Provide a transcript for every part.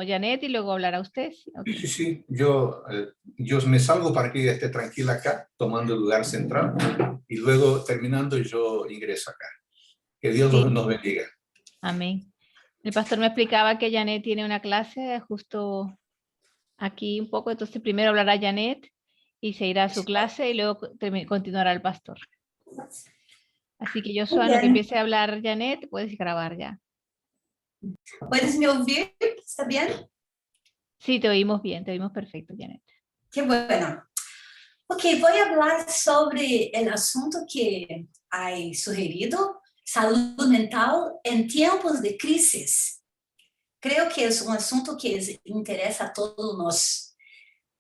Janet y luego hablará usted. Sí, Okay. sí, sí. Yo me salgo para que ella esté tranquila acá, tomando el lugar central, y luego terminando yo ingreso acá. Que Dios Sí. nos bendiga. Amén. El pastor me explicaba que Janet tiene una clase justo aquí un poco, entonces primero hablará Janet y se irá a su clase y luego continuará el pastor. Así que yo soy lo que empiece a hablar Janet, puedes grabar ya. ¿Puedes me oír? ¿Está bien? Sí, te oímos bien, te oímos perfecto, Janet. Qué bueno. Ok, voy a hablar sobre el asunto que hay sugerido, salud mental en tiempos de crisis. Creo que es un asunto que interesa a todos nós.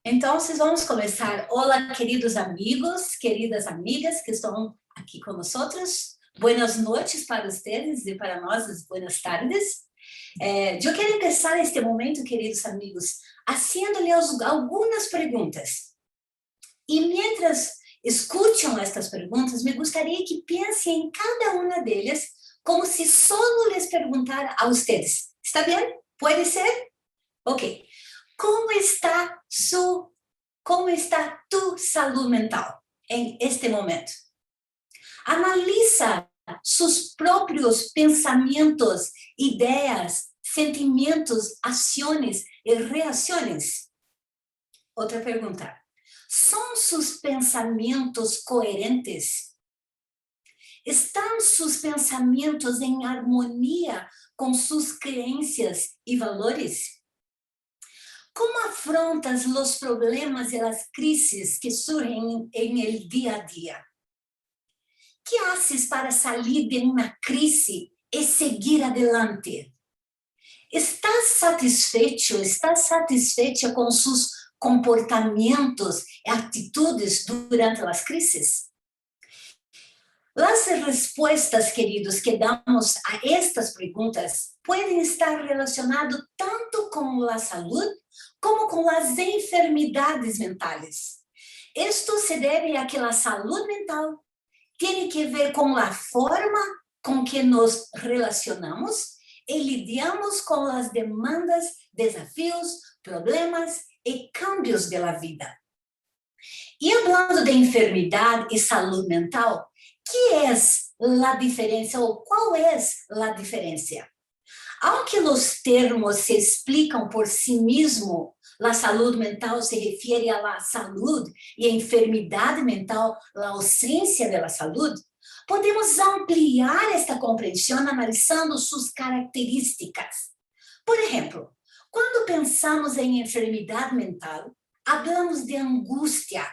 Entonces, vamos comenzar. Hola, queridos amigos, queridas amigas que están aquí con nosotros. Buenas noches para ustedes y para nós, buenas tardes. Eu quero começar este momento, queridos amigos, haciendo-lhes algumas perguntas. E mientras escutam estas perguntas, me gostaria que pensem em cada uma delas como se solo les perguntar a ustedes. ¿Está bem? ¿Puede ser? Ok. Como está tu salud mental em este momento? Analisa sus próprios pensamentos, ideias, sentimentos, ações e reações. Outra pergunta. São sus pensamentos coerentes? Estão sus pensamentos em harmonia com suas crenças e valores? Como afrontas os problemas e as crises que surgem em el dia a dia? Que haces para sair de uma crise e seguir adelante? Estás satisfeita com seus comportamentos e atitudes durante as crises? As respostas, queridos, que damos a estas perguntas podem estar relacionadas tanto com a saúde como com as enfermidades mentais. Isto se deve a que a saúde mental tem que ver com a forma com que nos relacionamos e lidamos com as demandas, desafios, problemas e cambios da vida. E falando de enfermidade e saúde mental, que é a diferença ou qual é a diferença? Aunque os termos se explicam por si mesmo, a saúde mental se refere à saúde e a enfermidade mental, a ausência da saúde, podemos ampliar esta compreensão analisando suas características. Por exemplo, quando pensamos em enfermidade mental, falamos de angústia,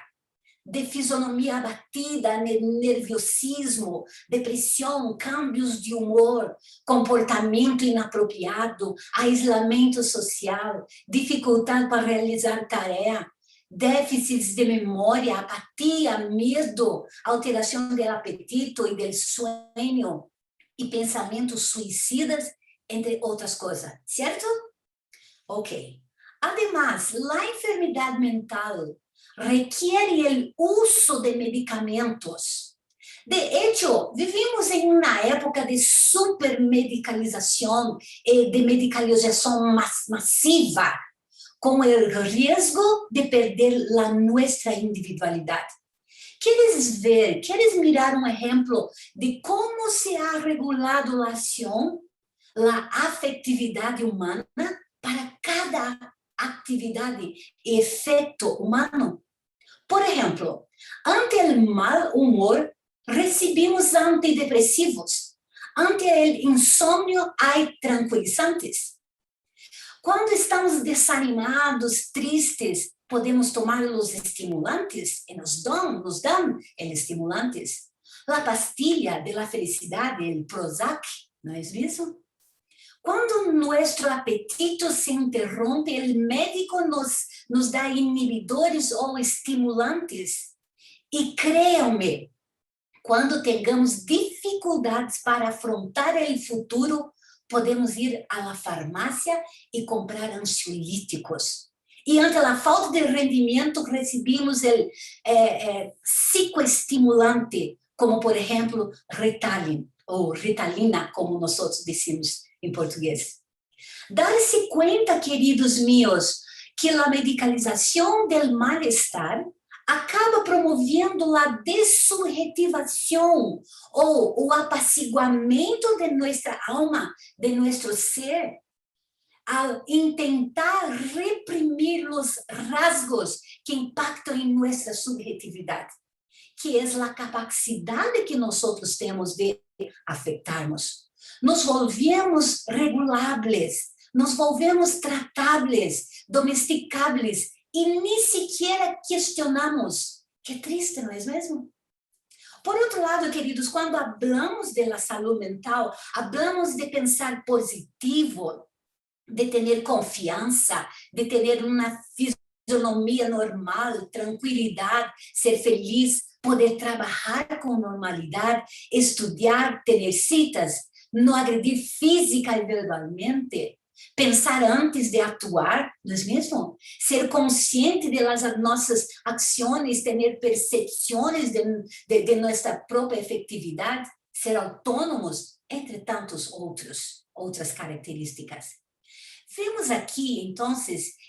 de fisionomia abatida, nerviosismo, depressão, cambios de humor, comportamento inapropriado, aislamento social, dificuldade para realizar tarefa, déficits de memória, apatia, medo, alteração do apetite e do sonho e pensamentos suicidas, entre outras coisas, certo? Ok. Además, a enfermidade mental requiere o uso de medicamentos. De hecho, vivimos em uma época de supermedicalização e de medicalização massiva, com o risco de perder a nossa individualidade. Queres mirar um exemplo de como se ha regulado a ação, a afetividade humana para cada atividade e efeito humano? Por exemplo, ante o mal humor, recebemos antidepressivos. Ante o insônio, há tranquilizantes. Quando estamos desanimados, tristes, podemos tomar os estimulantes e nos dão os estimulantes. A pastilha de la felicidade, o Prozac, não é isso? Quando nosso apetite se interrompe, o médico nos dá inibidores ou estimulantes. E créanme, quando tengamos dificuldades para afrontar o futuro, podemos ir à farmácia e comprar ansiolíticos. E ante a falta de rendimento, recebemos o psicoestimulante, como, por exemplo, Ritalin, ou Ritalina, como nós decimos em português. Darse cuenta, queridos míos, que a medicalização del mal-estar acaba promovendo a desubjetivação ou o apaciguamento de nossa alma, de nosso ser, al intentar reprimir os rasgos que impactam em nossa subjetividade, que é a capacidade que nós temos de afetarmos. Nos volvemos regulables, nos volvemos tratáveis, domesticables e nem sequer questionamos. Que triste, não é mesmo? Por outro lado, queridos, quando hablamos de la salud mental, hablamos de pensar positivo, de ter confiança, de ter uma fisionomia normal, tranquilidade, ser feliz, poder trabalhar com normalidade, estudar, ter citas, não agredir física e verbalmente, pensar antes de atuar, não é mesmo? Ser consciente das nossas ações, ter percepções de nossa própria efetividade, ser autônomos, entre tantos outras características. Vemos aqui, então,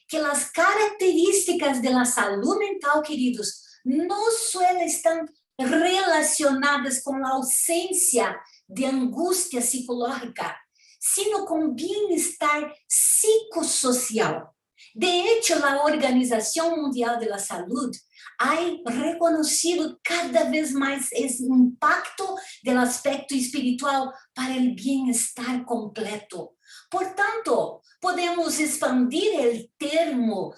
que as características da saúde mental, queridos, não suelen estar relacionadas com a ausência de angústia psicológica, sino com bem-estar psicossocial. De hecho, a Organização Mundial da Saúde ha reconhecido cada vez mais esse impacto do aspecto espiritual para o bem-estar completo. Portanto, podemos expandir o termo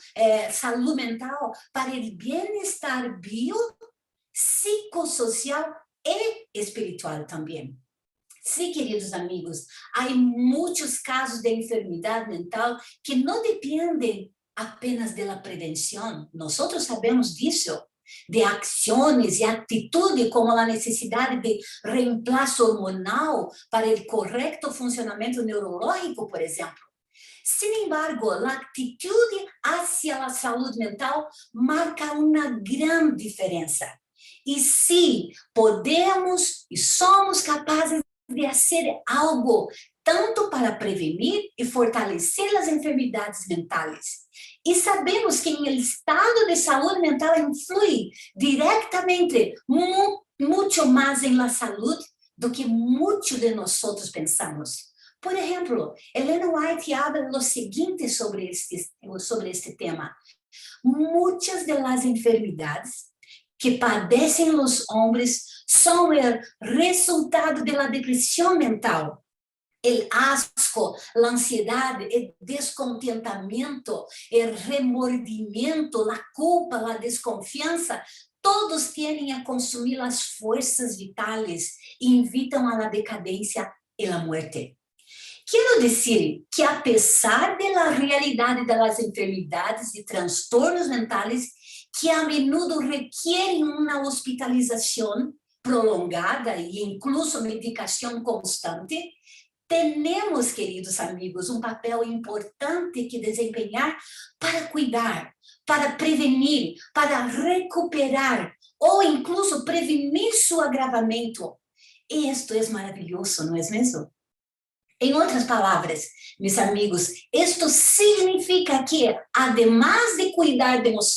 saúde mental para o bem-estar bio, psicossocial e espiritual também. Sim, queridos amigos, há muitos casos de enfermidade mental que não dependem apenas da prevenção. Nós sabemos disso, de ações e atitudes como a necessidade de reemplaço hormonal para o correto funcionamento neurológico, por exemplo. Sin embargo, a atitude hacia a saúde mental marca uma grande diferença. E sim, podemos e somos capazes de fazer algo tanto para prevenir e fortalecer as enfermidades mentais. E sabemos que o estado de saúde mental influi diretamente muito mais em la saúde do que muitos de nós pensamos. Por exemplo, Ellen White habla lo seguinte sobre este tema. Muitas das enfermidades que padecem os homens são o resultado da depressão mental. O asco, a ansiedade, o descontentamento, o remordimento, a culpa, a desconfiança, todos tendem a consumir as forças vitais e invitam a decadência e a morte. Quero dizer que, apesar da realidade das enfermidades e transtornos mentais, que a menudo requerem uma hospitalização prolongada e incluso medicação constante, temos, queridos amigos, um papel importante que desempenhar para cuidar, para prevenir, para recuperar ou incluso prevenir seu agravamento. E isto é maravilhoso, não é mesmo? Em outras palavras, meus amigos, isto significa que, además de cuidar de nós,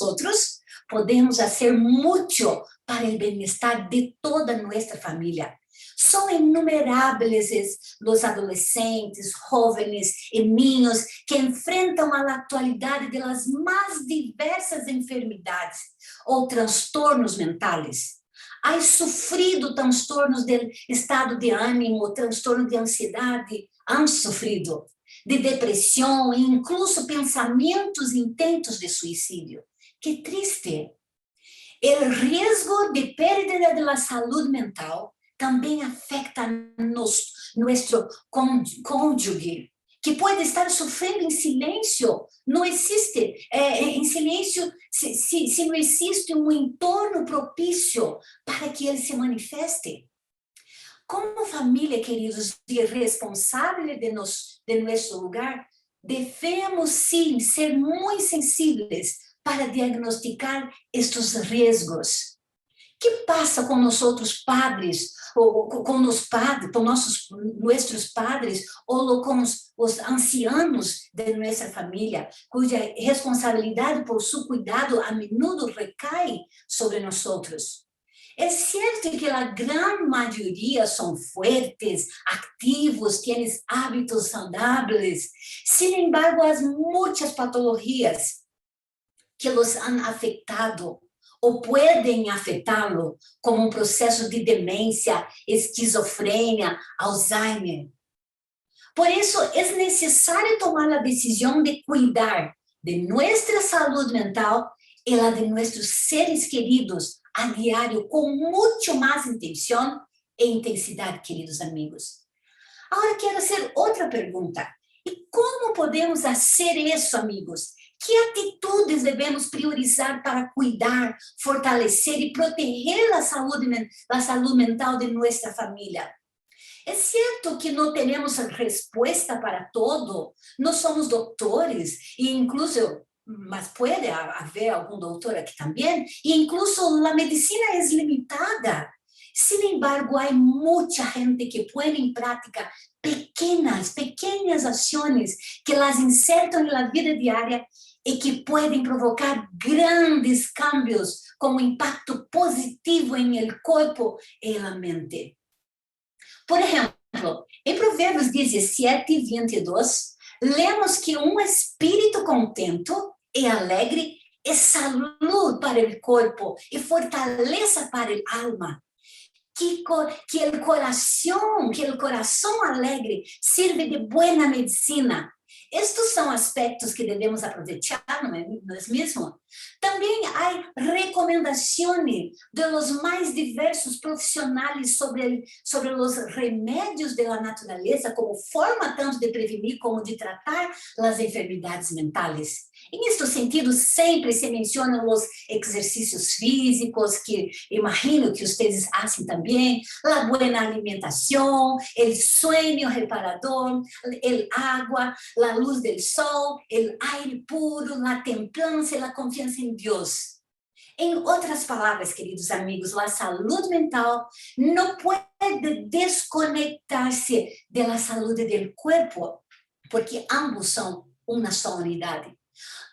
podemos fazer muito para o bem-estar de toda nossa família. São inumeráveis os adolescentes, jovens e niños que enfrentam a atualidade das mais diversas enfermidades ou transtornos mentais. Há sofrido transtornos de estado de ânimo, transtorno de ansiedade, han sofrido de depressão e incluso pensamentos intentos de suicídio. Que triste! O risco de perda da saúde mental também afeta nosso cônjuge, que pode estar sofrendo em silêncio. Não existe em silêncio se não existe um entorno propício para que ele se manifeste. Como família, queridos, e responsáveis de nosso lugar, devemos sim ser muito sensíveis para diagnosticar estes riscos. que passa com nós outros padres, ou com os padres, com nossos padres, ou com os ancianos de nossa família, cuja responsabilidade por seu cuidado a menudo recai sobre nós outros. É certo que a grande maioria são fortes, ativos, têm hábitos saudáveis. Sin embargo, há muitas patologias que los han afetado ou podem afetá-lo, como um processo de demência, esquizofrenia, Alzheimer. Por isso, é necessário tomar a decisão de cuidar de nossa saúde mental e a de nossos seres queridos a diário com muito mais intenção e intensidade, queridos amigos. Agora, quero fazer outra pergunta. E como podemos fazer isso, amigos? Que atitudes devemos priorizar para cuidar, fortalecer e proteger a saúde mental de nossa família? É certo que não temos resposta para todo, não somos doutores, e incluso, mas pode haver algum doutor aqui também, e incluso a medicina é limitada. Sin embargo, há muita gente que põe em prática pequenas ações que las insertam na vida diária e que podem provocar grandes cambios com impacto positivo em el corpo e na mente. Por exemplo, em Provérbios 17, 22, lemos que um espírito contento e alegre é saúde para o corpo e fortaleza para a alma. Que o coração alegre sirve de boa medicina. Estes são aspectos que devemos aproveitar, não é mesmo? Também há recomendações de los mais diversos profissionais sobre os remédios da natureza, como forma tanto de prevenir como de tratar as enfermidades mentais. Em este sentido, sempre se mencionam os exercícios físicos, que imagino que vocês fazem também, a boa alimentação, o sueño reparador, a água, a luz do sol, o aire puro, a templança e a confiança em Deus. Em outras palavras, queridos amigos, a saúde mental não pode desconectar-se da saúde do corpo, porque ambos são uma só unidade.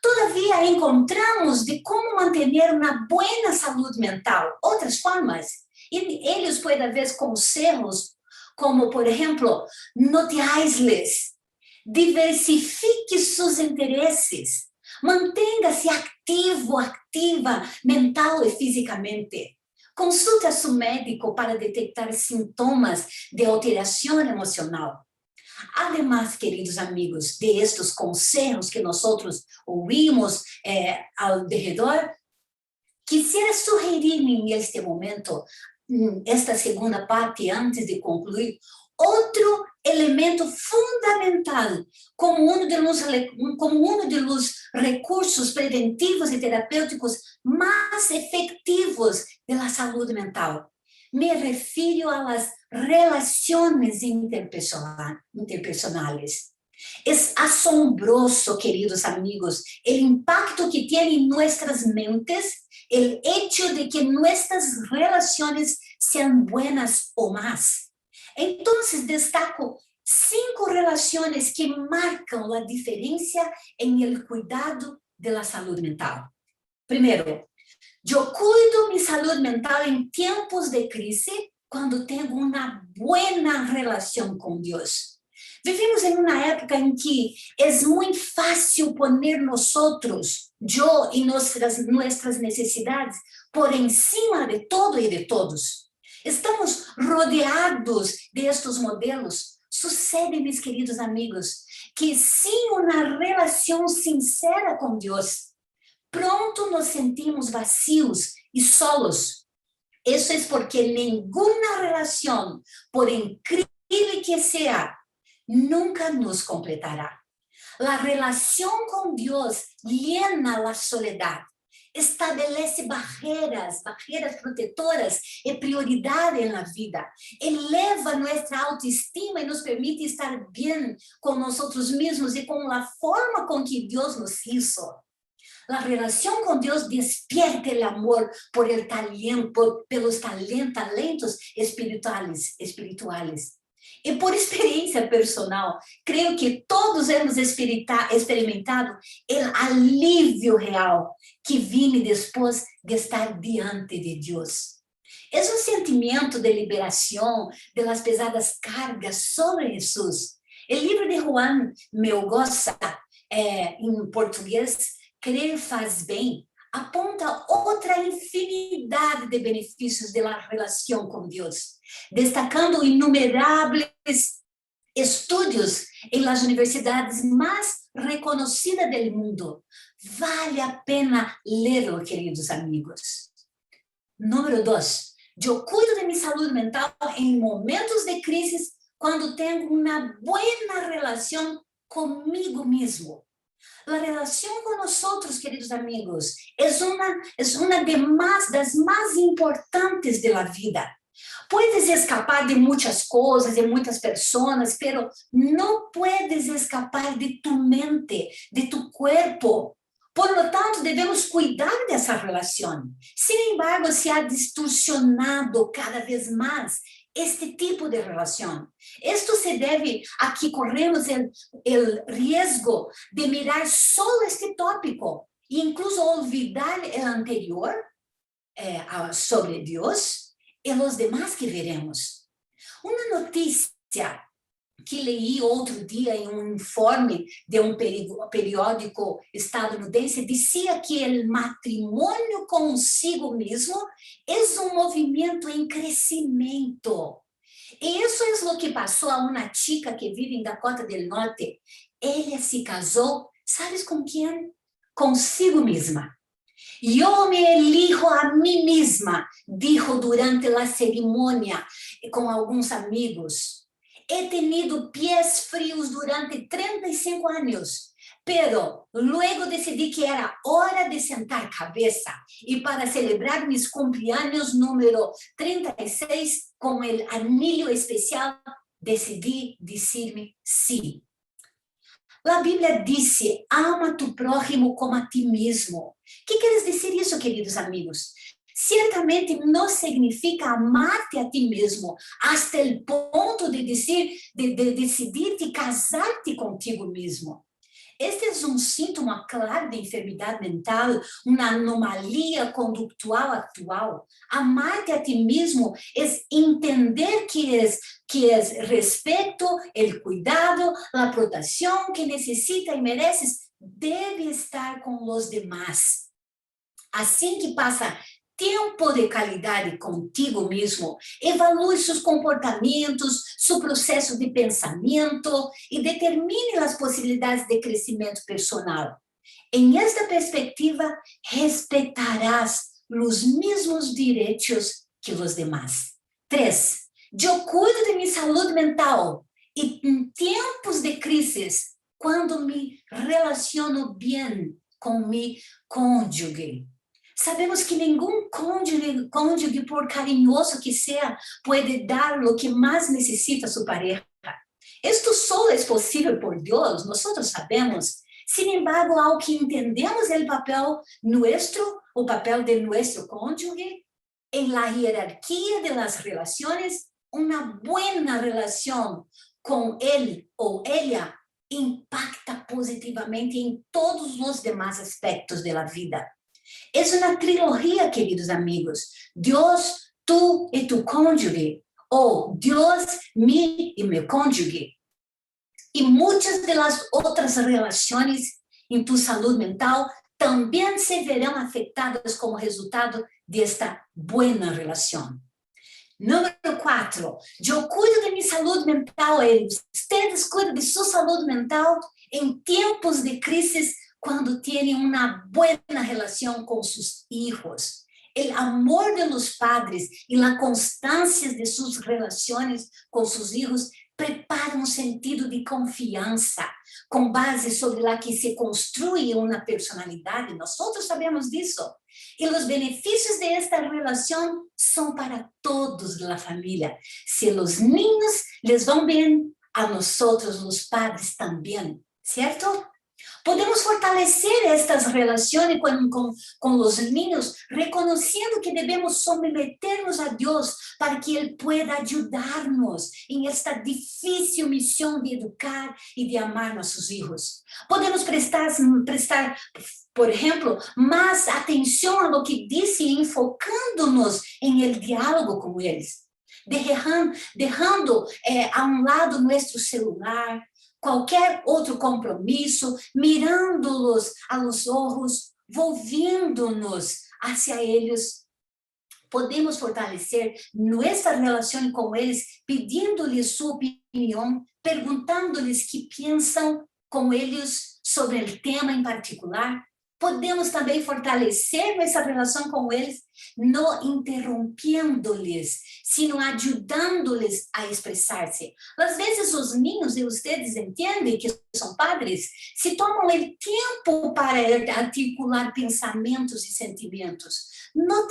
Todavia, encontramos de como manter uma boa saúde mental, outras formas. E eles podem haver conselhos, como, por exemplo, não te aísles, diversifique seus interesses, mantenha-se ativo, ativa, mental e fisicamente. Consulte a seu médico para detectar sintomas de alteração emocional. Además, queridos amigos, de estes conselhos que nós ouvimos ao redor, quisiera sugerir neste momento, esta segunda parte, antes de concluir, outro elemento fundamental como um dos recursos preventivos e terapêuticos mais efetivos da saúde mental. Me refiro às relações interpersonais. É assombroso, queridos amigos, o impacto que tem em nossas mentes o hecho de que nossas relações sejam buenas ou más. Então, destaco 5 relações que marcam a diferença em el cuidado da saúde mental. Primeiro, eu cuido minha saúde mental em tempos de crise quando tenho uma boa relação com Deus. Vivimos em uma época em que é muito fácil poner nosotros, eu e nossas necessidades, por encima de todo e de todos. Estamos rodeados destes modelos. Sucede, meus queridos amigos, que sem uma relação sincera com Deus, pronto nos sentimos vazios e solos. Isso é porque nenhuma relação, por incrível que seja, nunca nos completará. A relação com Deus llena a soledade, estabelece barreiras protetoras e prioridade na vida, eleva nossa autoestima e nos permite estar bem com nós mesmos e com a forma com que Deus nos hizo. La relación con Dios despierta el amor por el talento, pelos talentos espirituales. E por experiência personal, creio que todos hemos experimentado o alívio real que vem depois de estar diante de Deus. É um sentimento de liberação de las pesadas cargas sobre Jesus. O livro de Juan Melgoza, em português, Crer faz bem, aponta outra infinidade de benefícios da relação com Deus, destacando inumeráveis estudos em las universidades mais reconhecidas do mundo. Vale a pena lerlo, queridos amigos. Número 2. Eu cuido de minha saúde mental em momentos de crise quando tenho uma boa relação comigo mesmo. A relação com nós outros, queridos amigos, é uma das mais importantes da vida. Puedes escapar de muitas coisas, de muitas pessoas, pero não puedes escapar de tu mente, de tu cuerpo. Por lo tanto, devemos cuidar dessa relação. Sin embargo, se ha distorsionado cada vez mais este tipo de relação. Isto se deve a que corremos o risco de mirar só este tópico e incluso olvidar o anterior sobre Deus e os demais que veremos. Uma notícia que leí outro dia em um informe de um periódico estadunidense dizia que o matrimônio consigo mesmo é um movimento em crescimento. E isso é o que passou a uma chica que vive em Dakota del Norte. Ela se casou, sabes com quem? Consigo mesma. Eu me elijo a mim mesma, dijo durante a cerimônia com alguns amigos. He tenido pies frios durante 35 anos, pero luego decidí que era hora de sentar cabeza y para celebrar mis cumpleaños número 36 con el anillo especial, decidí decirme sí. La Bíblia dice, ama a tu prójimo como a ti mismo. ¿Qué quieres decir eso, queridos amigos? Ciertamente não significa amar-te a ti mesmo hasta o ponto de decidir-te casar-te contigo mesmo. Este é um síntoma claro de enfermidade mental, uma anomalia conductual atual. Amar-te a ti mesmo é entender que é respeito, o cuidado, a proteção que necessita e mereces deve estar com os demais. Assim que passa tempo de qualidade contigo mesmo, evalue seus comportamentos, seu processo de pensamento e determine as possibilidades de crescimento personal. Em esta perspectiva, respeitarás os mesmos direitos que os demais. 3. Eu cuido de minha saúde mental e em tempos de crises, quando me relaciono bem com meu cônjuge. Sabemos que nenhum cônjuge, por carinhoso que seja, pode dar o que mais necessita sua pareja. Isto só é possível por Deus, nós sabemos. Sin embargo, ao que entendemos o papel de nosso cônjuge, em la hierarquia de las relaciones, uma boa relação com ele ou ela impacta positivamente em todos os demais aspectos da vida. É uma trilogia, queridos amigos. Deus, tu e tu cônjuge, ou Deus, mim e meu cônjuge. E muitas das outras relações em tu saúde mental também se verão afetadas como resultado desta boa relação. Número 4. Eu cuido de minha saúde mental e vocês cuidam de sua saúde mental em tempos de crises quando têm uma boa relação com seus filhos. O amor de los padres e a constância de suas relações com seus filhos prepara um sentido de confiança, com base sobre a que se construi uma personalidade. Nós sabemos disso. E os benefícios de esta relação são para todos da família. Se os niños les vão bem, a nós, os padres, também, certo? Podemos fortalecer estas relações com os niños, reconhecendo que devemos submeternos a Deus para que Ele pueda ajudar-nos em esta difícil missão de educar e de amar nossos filhos. Podemos prestar, por exemplo, mais atenção a lo que disse, enfocando-nos em el diálogo com eles, deixando a um lado nosso celular, qualquer outro compromisso, mirando-los aos olhos, volviendo-nos hacia eles. Podemos fortalecer nossa relação com eles, pedindo-lhes sua opinião, perguntando-lhes que pensam com eles sobre o tema em particular. Podemos também fortalecer nossa relação com eles, não interrompendo-lhes, sino ajudando-lhes a expressar-se. Às vezes os niños, e vocês entendem que são padres, se tomam o tempo para articular pensamentos e sentimentos. Não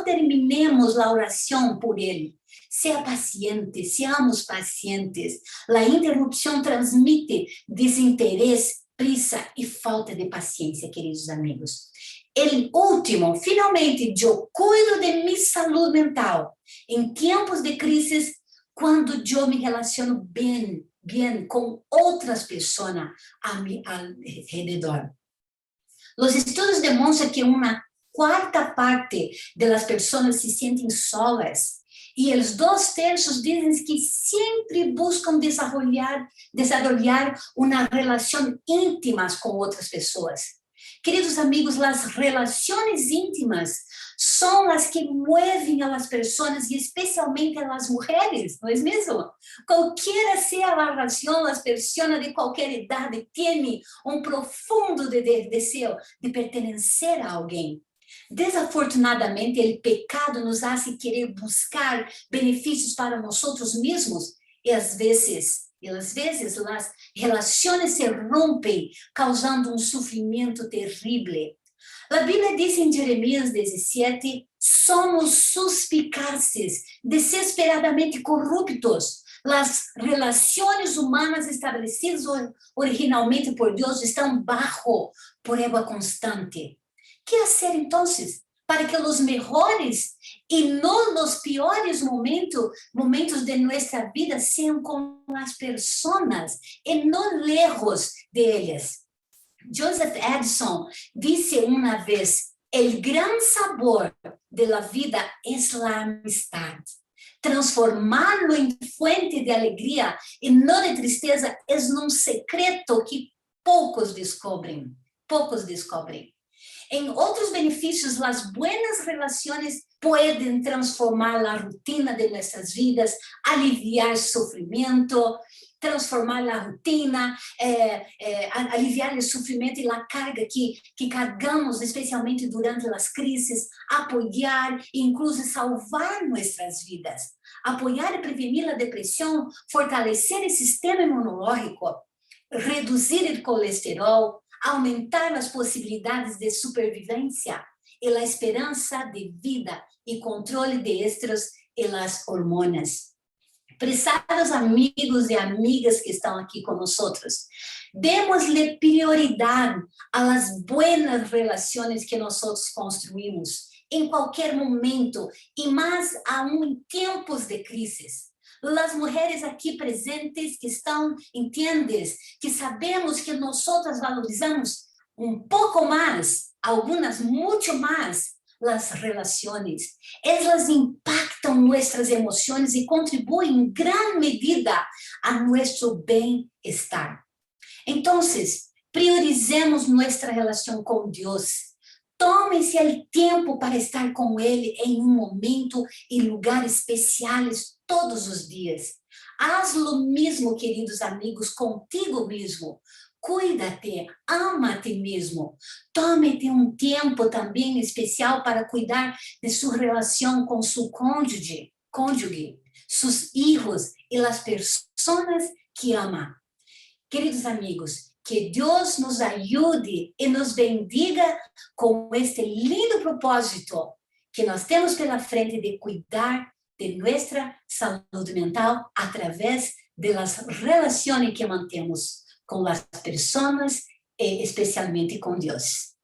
terminemos a oração por ele. Seja paciente, seamos pacientes. A interrupção transmite desinteresse, prisa e falta de paciência, queridos amigos. El último, finalmente, eu cuido de minha saúde mental em tempos de crise, quando eu me relaciono bem com outras pessoas a mi alrededor. Os estudos demonstram que uma quarta parte das pessoas se sentem solas, e os 2/3 dizem que sempre buscam desenvolver uma relação íntima com outras pessoas. Queridos amigos, as relações íntimas são as que movem as pessoas, e especialmente as mulheres, não é mesmo? Qualquer seja a relação, as pessoas de qualquer idade têm profundo desejo de pertencer a alguém. Desafortunadamente, o pecado nos hace querer buscar benefícios para nós mesmos, e às vezes as relações se rompem, causando sofrimento terrível. A Bíblia diz em Jeremias 17, somos suspicazes, desesperadamente corruptos. As relações humanas estabelecidas originalmente por Deus estão bajo prueba constante. Que fazer, então, para que os melhores e não os piores momentos de nossa vida sejam com as pessoas e não lejos delas? Joseph Edison disse uma vez: o gran sabor de la vida es la amistad. Transformá-lo em fuente de alegria e não de tristeza é um secreto que poucos descobrem. Em outros benefícios, as boas relações podem transformar a rotina de nossas vidas, aliviar sofrimento, transformar a rotina, aliviar o sofrimento e a carga que carregamos, especialmente durante as crises, apoiar e incluso salvar nossas vidas, apoiar e prevenir a depressão, fortalecer o sistema imunológico, reduzir o colesterol, aumentar as possibilidades de supervivência e a esperança de vida e controle de estresse e as hormonas. Prezados amigos e amigas que estão aqui conosco, demos-lhe prioridade às boas relações que nós construímos em qualquer momento e mais aún em tempos de crises. As mulheres aqui presentes que estão, entendes, que sabemos que nós valorizamos pouco mais, algumas muito mais, as relações. Elas impactam nossas emoções e contribuem em grande medida a nosso bem-estar. Então, priorizemos nossa relação com Deus. Tome-se o tempo para estar com Ele em momento e lugar especiais todos os dias. Haz lo mesmo, queridos amigos, contigo mesmo. Cuida-te, ama a ti mesmo. Tome-te tempo também especial para cuidar de sua relação com seu cônjuge, seus filhos e as pessoas que ama. Queridos amigos, que Deus nos ajude e nos bendiga com este lindo propósito que nós temos pela frente de cuidar de nossa saúde mental através das relações que mantemos com as pessoas especialmente com Deus.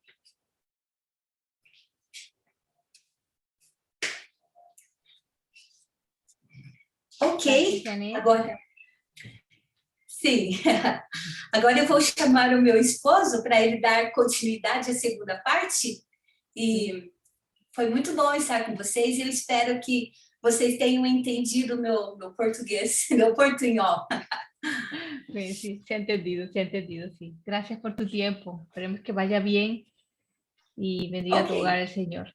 Ok, agora... Sim, agora eu vou chamar o meu esposo para ele dar continuidade à segunda parte. E foi muito bom estar com vocês. Eu espero que vocês tenham entendido meu português, meu portunhol. Sí, se ha entendido, sí. Gracias por tu tiempo. Esperemos que vaya bien y bendiga tu hogar el Señor.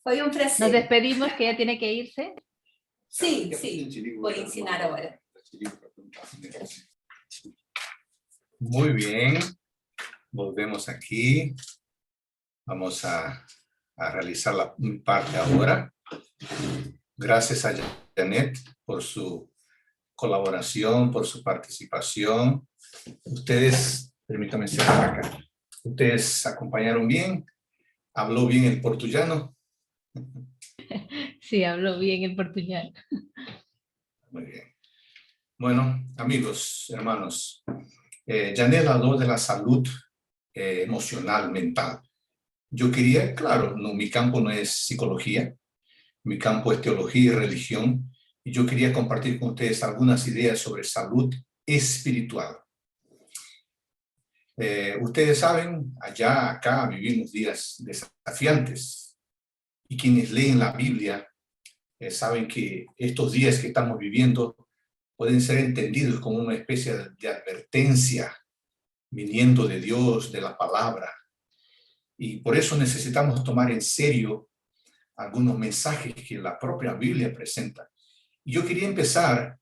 Foi um prazer. Nos despedimos, que ella tiene que irse. Sim, sim. Vou ensinar agora. Muy bien, volvemos aquí. Vamos a realizar la parte ahora. Gracias a Janet por su colaboración, por su participación. Ustedes, permítanme cerrar acá. Ustedes acompañaron bien. ¿Habló bien el portugués? Sí, habló bien el portugués. Muy bien. Bueno, amigos, hermanos, Janet habló de la salud emocional, mental. Yo quería, claro, no, mi campo no es psicología, mi campo es teología y religión, y yo quería compartir con ustedes algunas ideas sobre salud espiritual. Ustedes saben, acá vivimos días desafiantes, y quienes leen la Biblia saben que estos días que estamos viviendo pueden ser entendidos como una especie de advertencia viniendo de Dios, de la palabra. Y por eso necesitamos tomar en serio algunos mensajes que la propia Biblia presenta. Y yo quería empezar,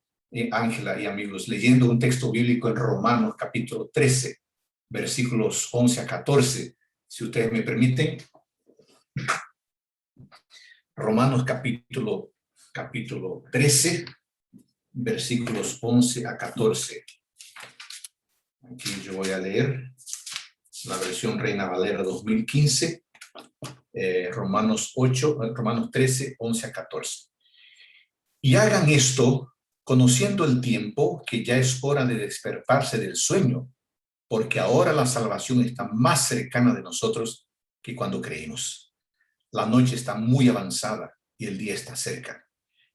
Ángela y amigos, leyendo un texto bíblico en Romanos capítulo 13, versículos 11 a 14, si ustedes me permiten. Romanos capítulo 13, versículos 11 a 14. Aquí yo voy a leer la versión Reina Valera 2015, Romanos 13, 11 a 14. Y hagan esto conociendo el tiempo, que ya es hora de despertarse del sueño, porque ahora la salvación está más cercana de nosotros que cuando creímos. La noche está muy avanzada y el día está cerca.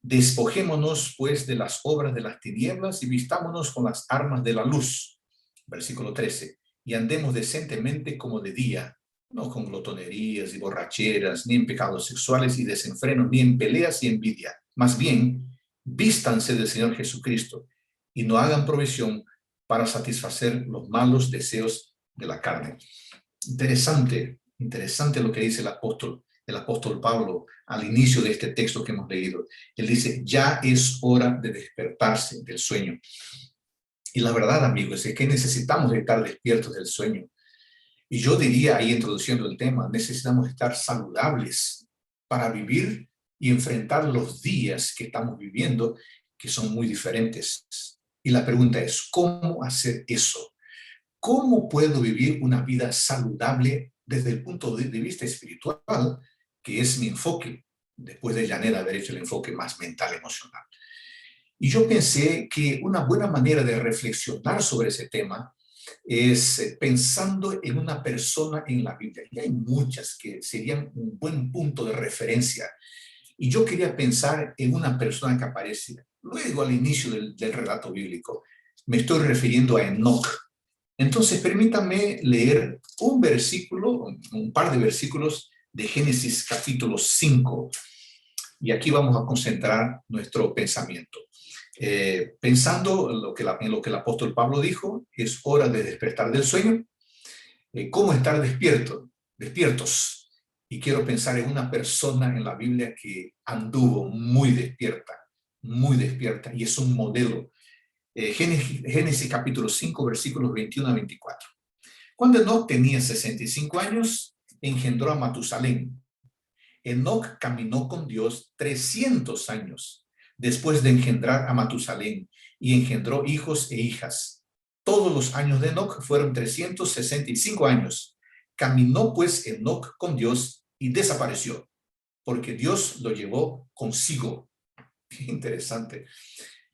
Despojémonos, pues, de las obras de las tinieblas y vistámonos con las armas de la luz. Versículo 13. Y andemos decentemente como de día, no con glotonerías y borracheras, ni en pecados sexuales y desenfrenos, ni en peleas y envidia. Más bien, vístanse del Señor Jesucristo y no hagan provisión para satisfacer los malos deseos de la carne. Interesante lo que dice el apóstol Pablo al inicio de este texto que hemos leído. Él dice, ya es hora de despertarse del sueño. Y la verdad, amigos, es que necesitamos estar despiertos del sueño. Y yo diría, ahí introduciendo el tema, necesitamos estar saludables para vivir y enfrentar los días que estamos viviendo, que son muy diferentes. Y la pregunta es, ¿cómo hacer eso? ¿Cómo puedo vivir una vida saludable desde el punto de vista espiritual, que es mi enfoque, después de Janet haber hecho el enfoque más mental, emocional? Y yo pensé que una buena manera de reflexionar sobre ese tema es pensando en una persona en la Biblia. Y hay muchas que serían un buen punto de referencia. Y yo quería pensar en una persona que aparece luego al inicio del relato bíblico. Me estoy refiriendo a Enoc. Entonces, permítanme leer un par de versículos de Génesis capítulo 5. Y aquí vamos a concentrar nuestro pensamiento. Pensando en lo que el apóstol Pablo dijo, es hora de despertar del sueño. ¿Cómo estar despiertos? Y quiero pensar en una persona en la Biblia que anduvo muy despierta, y es un modelo. Génesis capítulo 5, versículos 21 a 24. Cuando Enoc tenía 65 años, engendró a Matusalén. Enoc caminó con Dios 300 años después de engendrar a Matusalén, y engendró hijos e hijas. Todos los años de Enoc fueron 365 años. Caminó pues Enoc con Dios y desapareció, porque Dios lo llevó consigo. Qué interesante.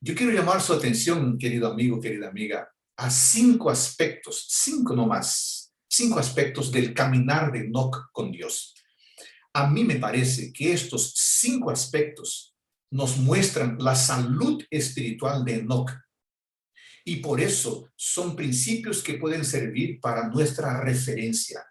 Yo quiero llamar su atención, querido amigo, querida amiga, a 5 aspectos, 5 nomás, 5 aspectos del caminar de Enoc con Dios. A mí me parece que estos 5 aspectos nos muestran la salud espiritual de Enoc. Y por eso son principios que pueden servir para nuestra referencia.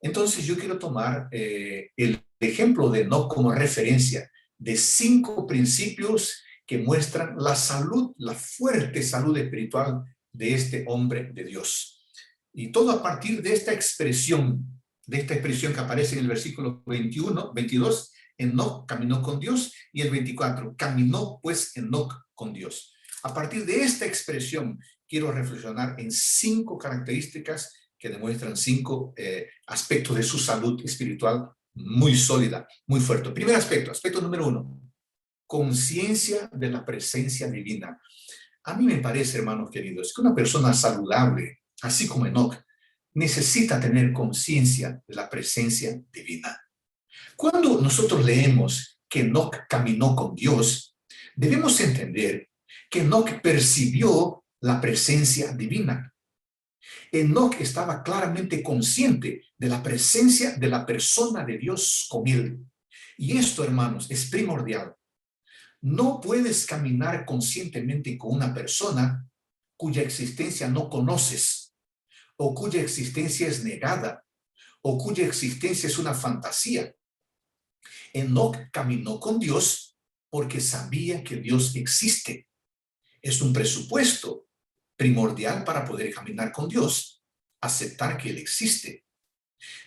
Entonces yo quiero tomar el ejemplo de Enoc como referencia de 5 principios que muestran la salud, la fuerte salud espiritual de este hombre de Dios. Y todo a partir de esta expresión que aparece en el versículo 22, Enoc caminó con Dios, y el 24, caminó pues Enoc con Dios. A partir de esta expresión quiero reflexionar en 5 características que demuestran 5 aspectos de su salud espiritual muy sólida, muy fuerte. Primer aspecto número 1, conciencia de la presencia divina. A mí me parece, hermanos queridos, que una persona saludable, así como Enoc, necesita tener conciencia de la presencia divina. Cuando nosotros leemos que Enoc caminó con Dios, debemos entender que Enoc percibió la presencia divina. Enoc estaba claramente consciente de la presencia de la persona de Dios con él. Y esto, hermanos, es primordial. No puedes caminar conscientemente con una persona cuya existencia no conoces, o cuya existencia es negada, o cuya existencia es una fantasía. Enoc caminó con Dios porque sabía que Dios existe. Es un presupuesto primordial para poder caminar con Dios, aceptar que Él existe.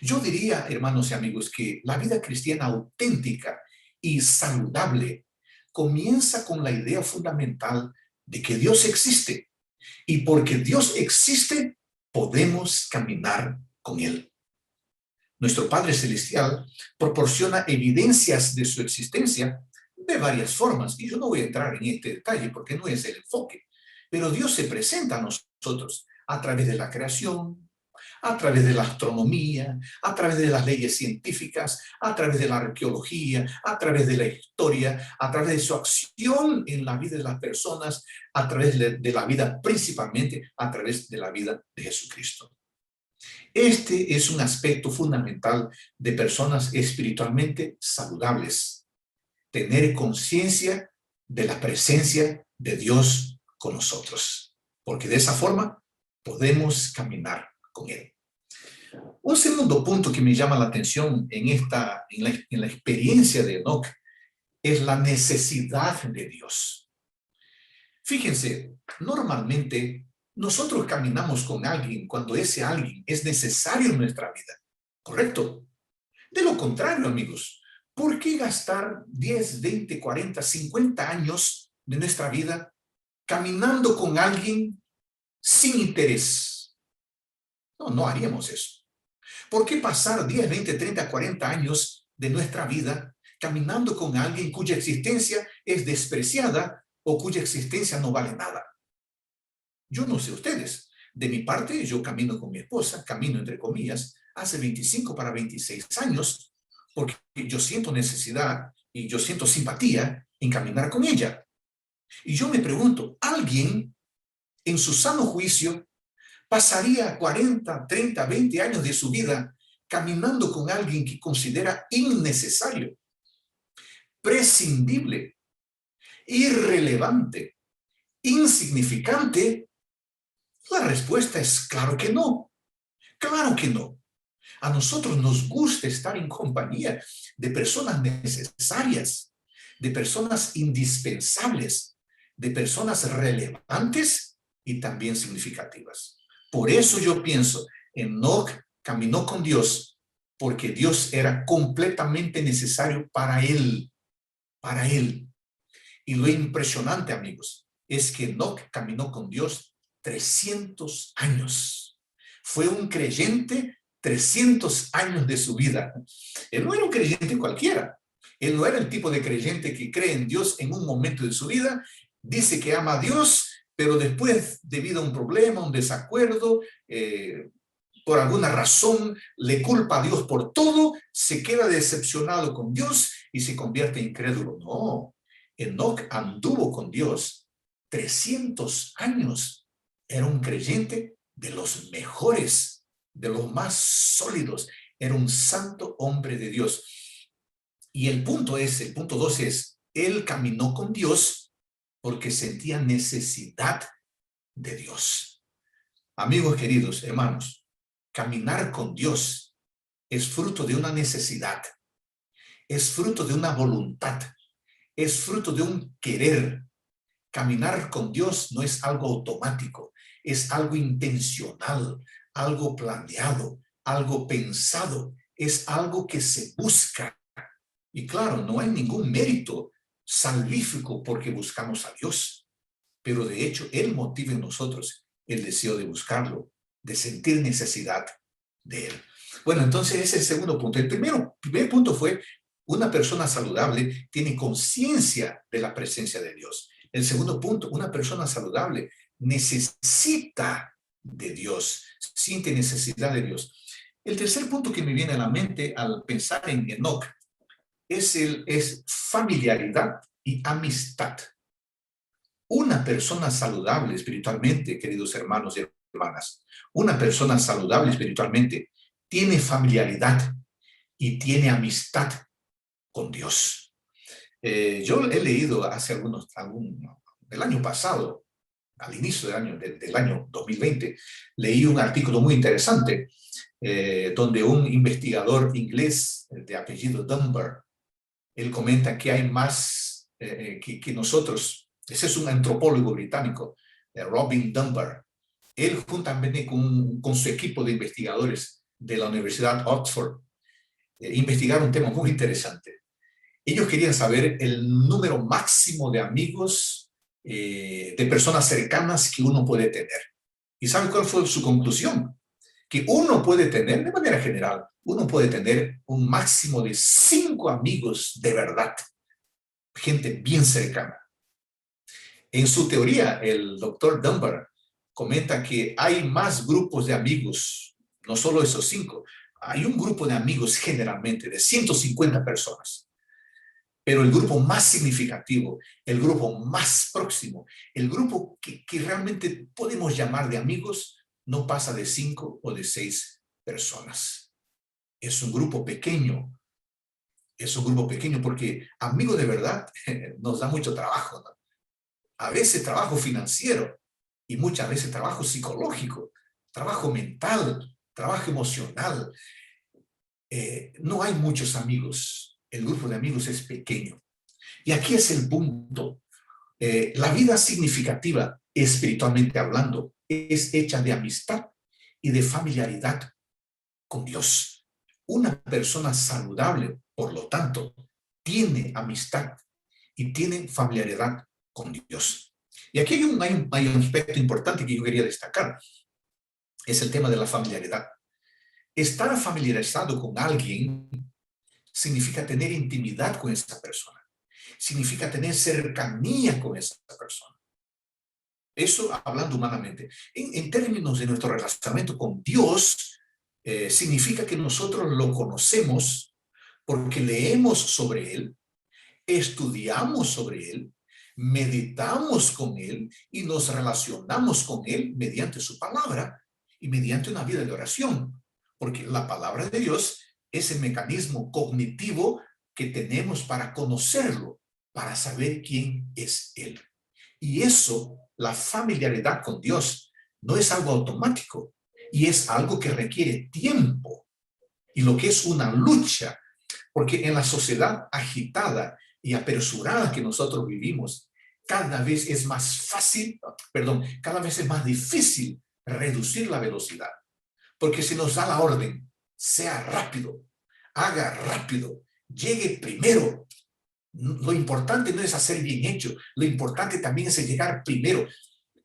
Yo diría, hermanos y amigos, que la vida cristiana auténtica y saludable comienza con la idea fundamental de que Dios existe, y porque Dios existe, podemos caminar con Él. Nuestro Padre Celestial proporciona evidencias de su existencia de varias formas, y yo no voy a entrar en este detalle porque no es el enfoque, pero Dios se presenta a nosotros a través de la creación, a través de la astronomía, a través de las leyes científicas, a través de la arqueología, a través de la historia, a través de su acción en la vida de las personas, a través de la vida, principalmente a través de la vida de Jesucristo. Este es un aspecto fundamental de personas espiritualmente saludables. Tener conciencia de la presencia de Dios con nosotros, porque de esa forma podemos caminar con Él. Un segundo punto que me llama la atención en la experiencia de Enoc es la necesidad de Dios. Fíjense, normalmente nosotros caminamos con alguien cuando ese alguien es necesario en nuestra vida, ¿correcto? De lo contrario, amigos, ¿por qué gastar 10, 20, 40, 50 años de nuestra vida caminando con alguien sin interés? No haríamos eso. ¿Por qué pasar 10, 20, 30, 40 años de nuestra vida caminando con alguien cuya existencia es despreciada o cuya existencia no vale nada? Yo no sé ustedes. De mi parte, yo camino con mi esposa, camino entre comillas, hace 25 para 26 años, porque yo siento necesidad y yo siento simpatía en caminar con ella. Y yo me pregunto, ¿alguien en su sano juicio pasaría 40, 30, 20 años de su vida caminando con alguien que considera innecesario, prescindible, irrelevante, insignificante? La respuesta es claro que no. Claro que no. A nosotros nos gusta estar en compañía de personas necesarias, de personas indispensables, de personas relevantes y también significativas. Por eso yo pienso, Enoc caminó con Dios porque Dios era completamente necesario para él. Para él. Y lo impresionante, amigos, es que Enoc caminó con Dios 300 años. Fue un creyente 300 años de su vida. Él no era un creyente cualquiera. Él no era el tipo de creyente que cree en Dios en un momento de su vida, dice que ama a Dios, pero después, debido a un problema, un desacuerdo, por alguna razón, le culpa a Dios por todo, se queda decepcionado con Dios y se convierte en incrédulo. No, Enoc anduvo con Dios 300 años. Era un creyente de los mejores, de los más sólidos. Era un santo hombre de Dios. Y el punto 2 es, él caminó con Dios porque sentía necesidad de Dios. Amigos queridos, hermanos, caminar con Dios es fruto de una necesidad, es fruto de una voluntad, es fruto de un querer. Caminar con Dios no es algo automático, es algo intencional, algo planeado, algo pensado, es algo que se busca. Y claro, no hay ningún mérito salvífico porque buscamos a Dios, pero de hecho Él motiva en nosotros el deseo de buscarlo, de sentir necesidad de Él. Bueno, entonces ese es el segundo punto. El primer punto fue, una persona saludable tiene conciencia de la presencia de Dios. El segundo punto, una persona saludable necesita de Dios, siente necesidad de Dios. El tercer punto que me viene a la mente al pensar en Enoc es familiaridad y amistad. Una persona saludable espiritualmente, queridos hermanos y hermanas, una persona saludable espiritualmente tiene familiaridad y tiene amistad con Dios. Yo he leído hace el año pasado, al inicio del año 2020, leí un artículo muy interesante donde un investigador inglés de apellido Dunbar, él comenta que hay más que nosotros. Ese es un antropólogo británico, Robin Dunbar. Él juntamente con su equipo de investigadores de la Universidad Oxford investigaron un tema muy interesante. Ellos querían saber el número máximo de amigos, de personas cercanas que uno puede tener. ¿Y saben cuál fue su conclusión? Que uno puede tener, de manera general, uno puede tener un máximo de 5 amigos de verdad, gente bien cercana. En su teoría, el doctor Dunbar comenta que hay más grupos de amigos, no solo esos 5, hay un grupo de amigos generalmente de 150 personas. Pero el grupo más significativo, el grupo más próximo, el grupo que realmente podemos llamar de amigos, no pasa de 5 o de 6 personas. Es un grupo pequeño. Es un grupo pequeño porque amigo de verdad nos da mucho trabajo, ¿no? A veces trabajo financiero y muchas veces trabajo psicológico, trabajo mental, trabajo emocional. No hay muchos amigos. El grupo de amigos es pequeño. Y aquí es el punto. La vida significativa, espiritualmente hablando, es hecha de amistad y de familiaridad con Dios. Una persona saludable, por lo tanto, tiene amistad y tiene familiaridad con Dios. Y aquí hay un aspecto importante que yo quería destacar. Es el tema de la familiaridad. Estar familiarizado con alguien significa tener intimidad con esa persona. Significa tener cercanía con esa persona. Eso hablando humanamente. En términos de nuestro relacionamiento con Dios, significa que nosotros lo conocemos porque leemos sobre Él, estudiamos sobre Él, meditamos con Él y nos relacionamos con Él mediante su palabra y mediante una vida de oración. Porque la palabra de Dios es el mecanismo cognitivo que tenemos para conocerlo, para saber quién es Él. Y eso, la familiaridad con Dios, no es algo automático y es algo que requiere tiempo y lo que es una lucha, porque en la sociedad agitada y apresurada que nosotros vivimos, cada vez es más difícil reducir la velocidad, porque se nos da la orden, sea rápido, haga rápido, llegue primero. Lo importante no es hacer bien hecho, lo importante también es llegar primero.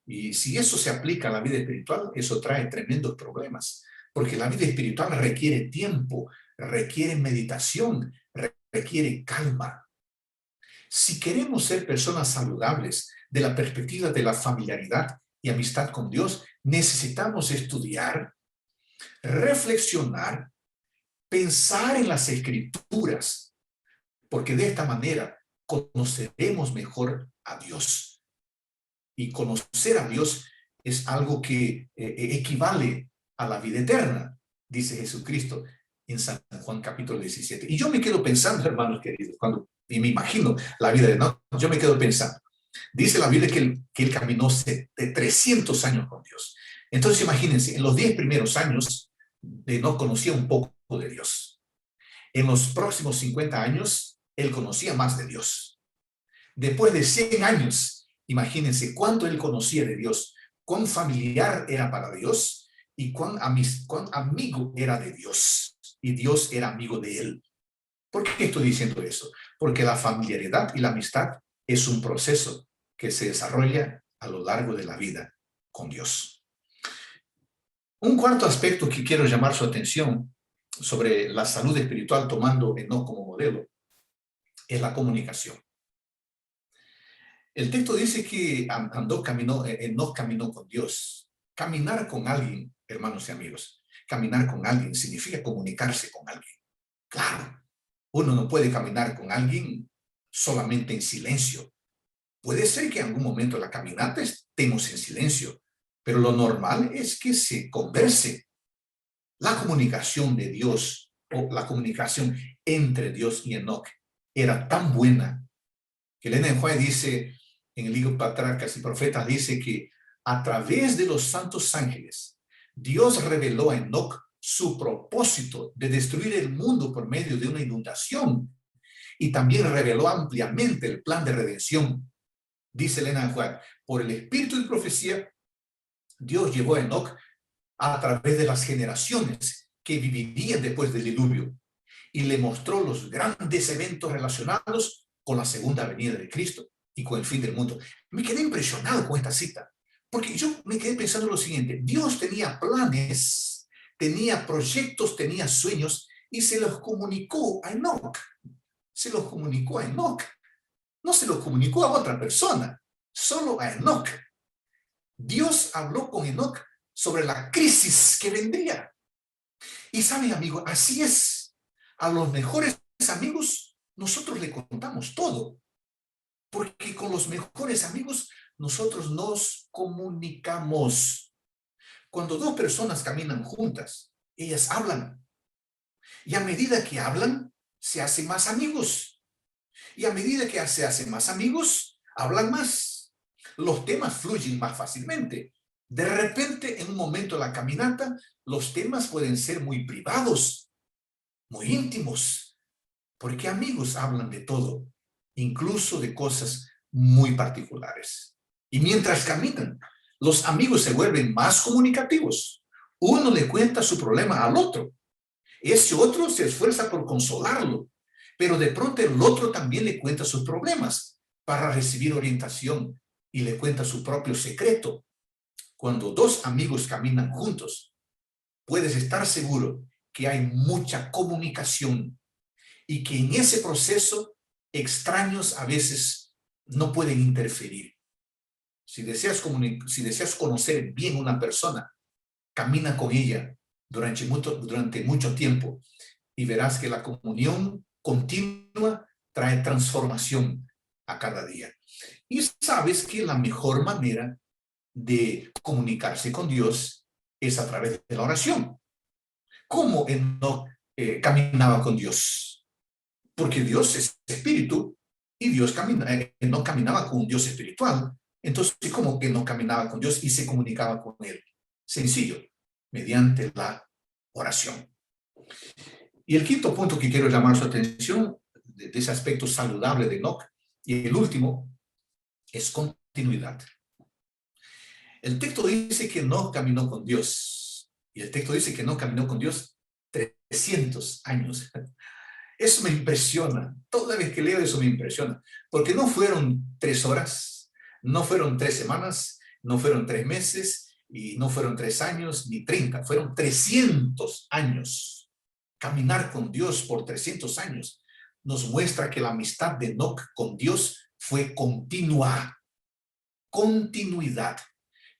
Y si eso se aplica a la vida espiritual, eso trae tremendos problemas, porque la vida espiritual requiere tiempo, requiere meditación, requiere calma. Si queremos ser personas saludables de la perspectiva de la familiaridad y amistad con Dios, necesitamos estudiar, reflexionar, pensar en las Escrituras, porque de esta manera conoceremos mejor a Dios. Y conocer a Dios es algo que equivale a la vida eterna, dice Jesucristo en San Juan capítulo 17. Y yo me quedo pensando, hermanos queridos, y me imagino la vida de Enoc, yo me quedo pensando. Dice la Biblia que él caminó de 300 años con Dios. Entonces imagínense, en los 10 primeros años Enoc conocía un poco de Dios. En los próximos 50 años, él conocía más de Dios. Después de 100 años, imagínense cuánto él conocía de Dios, cuán familiar era para Dios y cuán amigo era de Dios. Y Dios era amigo de él. ¿Por qué estoy diciendo eso? Porque la familiaridad y la amistad es un proceso que se desarrolla a lo largo de la vida con Dios. Un cuarto aspecto que quiero llamar su atención sobre la salud espiritual tomando Enoc como modelo es la comunicación. El texto dice que Enoc caminó con Dios. Caminar con alguien, hermanos y amigos, caminar con alguien significa comunicarse con alguien. Claro, uno no puede caminar con alguien solamente en silencio. Puede ser que en algún momento de la caminata estemos en silencio, pero lo normal es que se converse. La comunicación de Dios o la comunicación entre Dios y Enoc era tan buena que Elena de White dice en el libro Patriarcas y Profetas, dice que a través de los santos ángeles, Dios reveló a Enoc su propósito de destruir el mundo por medio de una inundación y también reveló ampliamente el plan de redención. Dice Elena de White, por el espíritu de profecía, Dios llevó a Enoc a través de las generaciones que vivirían después del diluvio y le mostró los grandes eventos relacionados con la segunda venida de Cristo y con el fin del mundo. Me quedé impresionado con esta cita, porque yo me quedé pensando lo siguiente: Dios tenía planes, tenía proyectos, tenía sueños y se los comunicó a Enoc. Se los comunicó a Enoc. No se los comunicó a otra persona, solo a Enoc. Dios habló con Enoc sobre la crisis que vendría. Y saben, amigo, así es. A los mejores amigos nosotros le contamos todo. Porque con los mejores amigos nosotros nos comunicamos. Cuando dos personas caminan juntas, ellas hablan. Y a medida que hablan, se hacen más amigos. Y a medida que se hacen más amigos, hablan más. Los temas fluyen más fácilmente. De repente, en un momento de la caminata, los temas pueden ser muy privados, muy íntimos, porque amigos hablan de todo, incluso de cosas muy particulares. Y mientras caminan, los amigos se vuelven más comunicativos. Uno le cuenta su problema al otro. Ese otro se esfuerza por consolarlo, pero de pronto el otro también le cuenta sus problemas para recibir orientación y le cuenta su propio secreto. Cuando dos amigos caminan juntos, puedes estar seguro que hay mucha comunicación y que en ese proceso extraños a veces no pueden interferir. Si deseas conocer bien a una persona, camina con ella durante mucho tiempo y verás que la comunión continua trae transformación a cada día. Y sabes que la mejor manera de comunicarse con Dios es a través de la oración. ¿Cómo Enoc caminaba con Dios? Porque Dios es espíritu y Enoc caminaba con un Dios espiritual. Entonces, ¿cómo que no caminaba con Dios y se comunicaba con él? Sencillo, mediante la oración. Y el quinto punto que quiero llamar su atención de ese aspecto saludable de Enoc, y el último, es continuidad. El texto dice que Enoc caminó con Dios. Y el texto dice que Enoc caminó con Dios 300 años. Eso me impresiona. Toda vez que leo eso me impresiona. Porque no fueron 3 horas, no fueron 3 semanas, no fueron 3 meses, y no fueron 3 años, ni 30. Fueron 300 años. Caminar con Dios por 300 años nos muestra que la amistad de Enoc con Dios fue continua. Continuidad.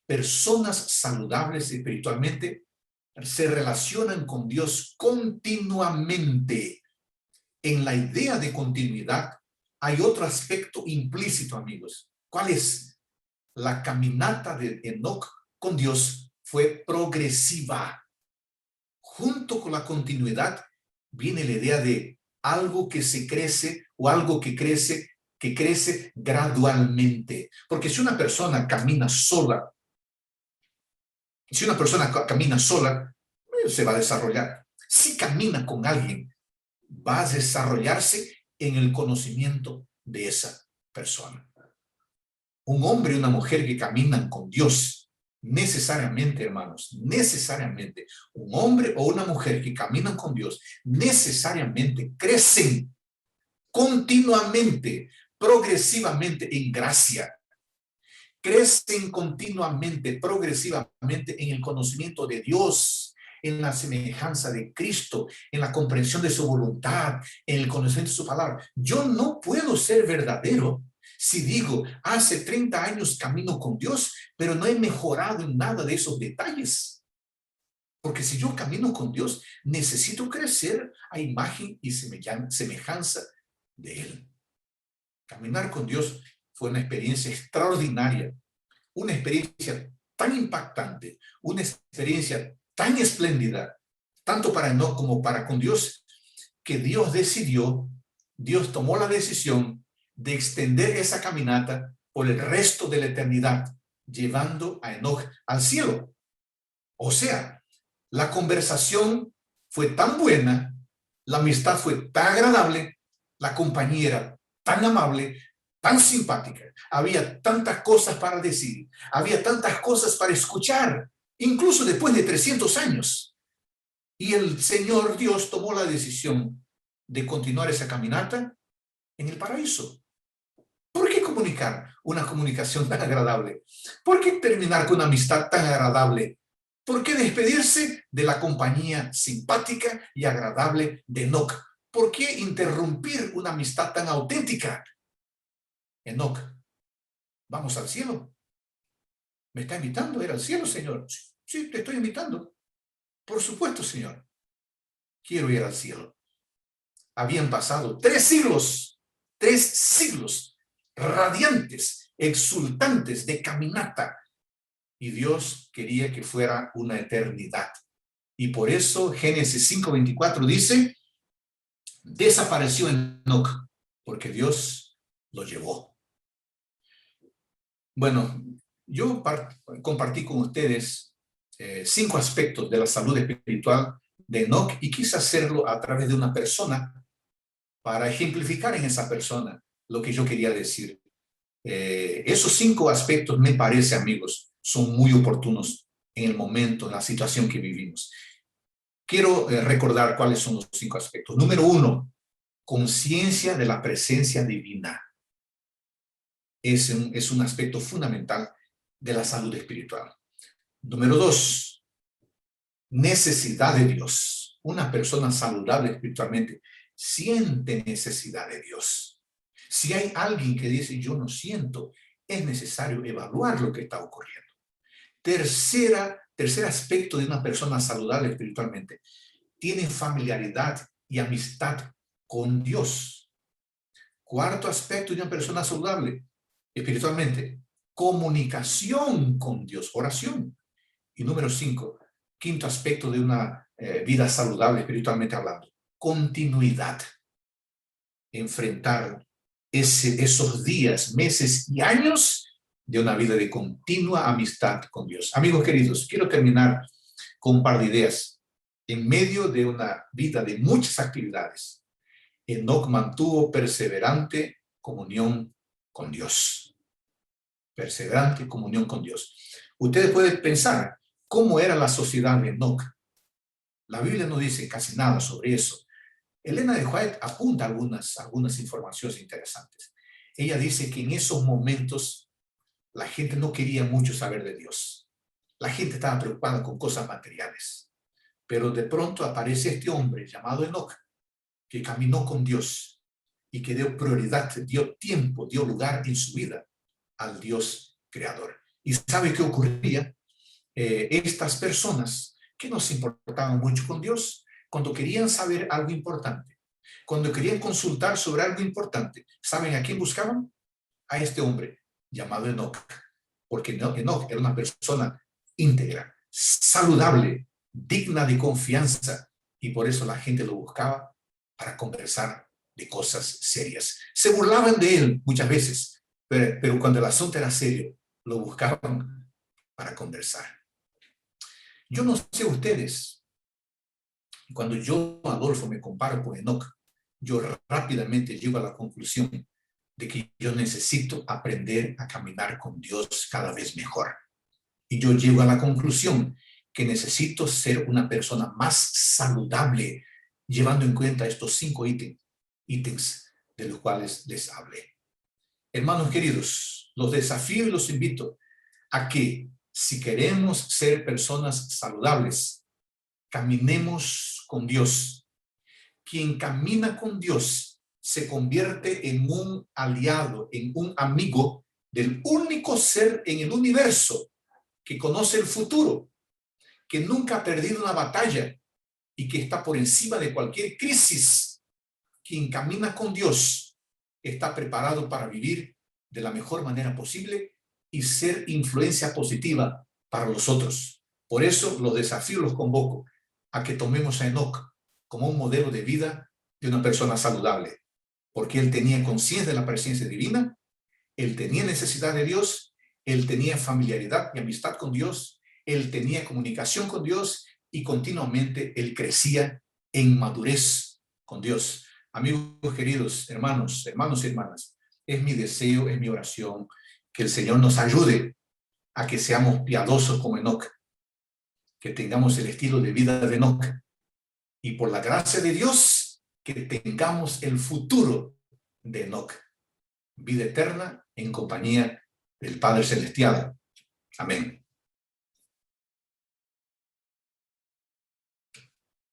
Personas saludables espiritualmente se relacionan con Dios continuamente. En la idea de continuidad hay otro aspecto implícito, amigos. ¿Cuál es? La caminata de Enoc con Dios fue progresiva. Junto con la continuidad viene la idea de algo que se crece o algo que crece gradualmente. Porque si una persona camina sola, se va a desarrollar. Si camina con alguien, va a desarrollarse en el conocimiento de esa persona. Un hombre y una mujer que caminan con Dios, necesariamente, hermanos, necesariamente, un hombre o una mujer que caminan con Dios, necesariamente crecen continuamente, progresivamente en gracia. Crecen continuamente, progresivamente en el conocimiento de Dios, en la semejanza de Cristo, en la comprensión de su voluntad, en el conocimiento de su palabra. Yo no puedo ser verdadero si digo, hace 30 años camino con Dios, pero no he mejorado en nada de esos detalles. Porque si yo camino con Dios, necesito crecer a imagen y semejanza de Él. Caminar con Dios fue una experiencia extraordinaria, una experiencia tan impactante, una experiencia tan espléndida, tanto para Enoc como para con Dios, que Dios tomó la decisión de extender esa caminata por el resto de la eternidad, llevando a Enoc al cielo. O sea, la conversación fue tan buena, la amistad fue tan agradable, la compañía era tan amable, tan simpática, había tantas cosas para decir, había tantas cosas para escuchar, incluso después de 300 años. Y el Señor Dios tomó la decisión de continuar esa caminata en el paraíso. ¿Por qué comunicar una comunicación tan agradable? ¿Por qué terminar con una amistad tan agradable? ¿Por qué despedirse de la compañía simpática y agradable de Enoc? ¿Por qué interrumpir una amistad tan auténtica? Enoc, vamos al cielo. ¿Me está invitando a ir al cielo, Señor? Sí, te estoy invitando. Por supuesto, Señor. Quiero ir al cielo. Habían pasado 3 siglos radiantes, exultantes de caminata. Y Dios quería que fuera una eternidad. Y por eso Génesis 5:24 dice, desapareció Enoc, porque Dios lo llevó. Bueno, yo compartí con ustedes 5 aspectos de la salud espiritual de Enoc y quise hacerlo a través de una persona para ejemplificar en esa persona lo que yo quería decir. Esos 5 aspectos, me parece, amigos, son muy oportunos en el momento, en la situación que vivimos. Quiero recordar cuáles son los 5 aspectos. Número 1, conciencia de la presencia divina. Es un aspecto fundamental de la salud espiritual. Número 2, necesidad de Dios. Una persona saludable espiritualmente siente necesidad de Dios. Si hay alguien que dice, yo no siento, es necesario evaluar lo que está ocurriendo. Tercer aspecto de una persona saludable espiritualmente, tiene familiaridad y amistad con Dios. Cuarto aspecto de una persona saludable espiritualmente, comunicación con Dios, oración. Y número 5, quinto aspecto de una vida saludable espiritualmente hablando, continuidad. Enfrentar esos días, meses y años de una vida de continua amistad con Dios. Amigos queridos, quiero terminar con un par de ideas. En medio de una vida de muchas actividades, Enoc mantuvo perseverante comunión con Dios. Perseverante comunión con Dios. Ustedes pueden pensar cómo era la sociedad de Enoc. La Biblia no dice casi nada sobre eso. Elena de White apunta algunas informaciones interesantes. Ella dice que en esos momentos la gente no quería mucho saber de Dios. La gente estaba preocupada con cosas materiales. Pero de pronto aparece este hombre llamado Enoc, que caminó con Dios y que dio prioridad, dio tiempo, dio lugar en su vida al Dios creador. ¿Y sabe qué ocurría? Estas personas que no se importaban mucho con Dios, cuando querían saber algo importante, cuando querían consultar sobre algo importante, ¿saben a quién buscaban? A este hombre llamado Enoc, porque Enoc era una persona íntegra, saludable, digna de confianza, y por eso la gente lo buscaba para conversar de cosas serias. Se burlaban de él muchas veces, pero cuando el asunto era serio, lo buscaban para conversar. Yo no sé ustedes, cuando yo, Adolfo, me comparo con Enoc, yo rápidamente llego a la conclusión de que yo necesito aprender a caminar con Dios cada vez mejor. Y yo llego a la conclusión que necesito ser una persona más saludable, llevando en cuenta estos 5 ítems de los cuales les hablé. Hermanos queridos, los desafío y los invito a que, si queremos ser personas saludables, caminemos con Dios. Quien camina con Dios se convierte en un aliado, en un amigo del único ser en el universo que conoce el futuro, que nunca ha perdido una batalla y que está por encima de cualquier crisis. Quien camina con Dios está preparado para vivir de la mejor manera posible y ser influencia positiva para los otros. Por eso los desafío, los convoco a que tomemos a Enoc como un modelo de vida de una persona saludable, porque él tenía conciencia de la presencia divina, él tenía necesidad de Dios, él tenía familiaridad y amistad con Dios, él tenía comunicación con Dios y continuamente él crecía en madurez con Dios. Amigos queridos, hermanos y hermanas, es mi deseo, es mi oración que el Señor nos ayude a que seamos piadosos como Enoc, que tengamos el estilo de vida de Enoc y por la gracia de Dios que tengamos el futuro de Enoc, vida eterna en compañía del Padre Celestial. Amén.